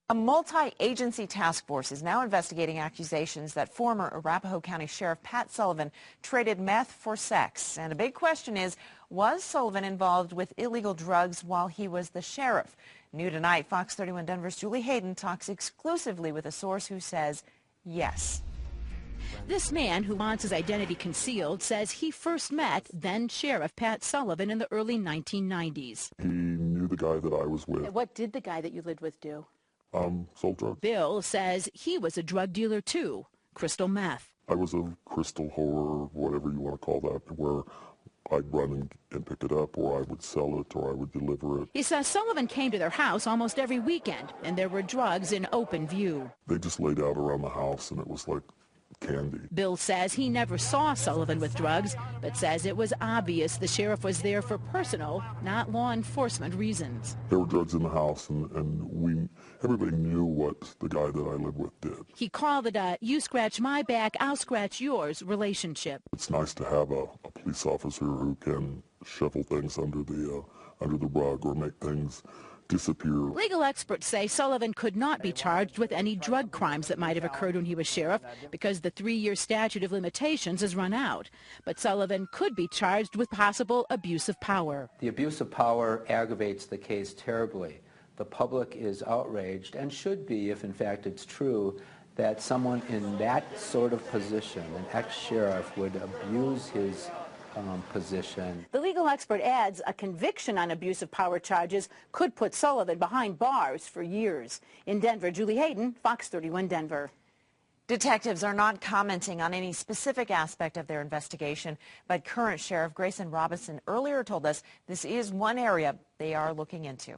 A multi-agency task force is now investigating accusations that former Arapahoe County Sheriff Pat Sullivan traded meth for sex. And a big question is, was Sullivan involved with illegal drugs while he was the sheriff? New tonight, Fox 31 Denver's Julie Hayden talks exclusively with a source who says yes. This man, who wants his identity concealed, says he first met then-Sheriff Pat Sullivan in the early 1990s. He knew the guy that I was with. What did the guy that you lived with do? Sold drugs. Bill says he was a drug dealer too, crystal meth. I was a crystal whore, whatever you want to call that, where I'd run and pick it up, or I would sell it, or I would deliver it. He says Sullivan came to their house almost every weekend, and there were drugs in open view. They just laid out around the house, and it was like candy. Bill says he never saw Sullivan with drugs, but says it was obvious the sheriff was there for personal, not law enforcement reasons. There were drugs in the house, and everybody knew what the guy that I lived with did. He called it a "you scratch my back, I'll scratch yours" relationship. It's nice to have a police officer who can shovel things under the rug or make things disappear. Legal experts say Sullivan could not be charged with any drug crimes that might have occurred when he was sheriff because the 3-year statute of limitations has run out. But Sullivan could be charged with possible abuse of power. The abuse of power aggravates the case terribly. The public is outraged, and should be if in fact it's true, that someone in that sort of position, an ex-sheriff, would abuse his position. The legal expert adds a conviction on abuse of power charges could put Sullivan behind bars for years. In Denver, Julie Hayden, Fox 31 Denver. Detectives are not commenting on any specific aspect of their investigation, but current Sheriff Grayson Robinson earlier told us this is one area they are looking into.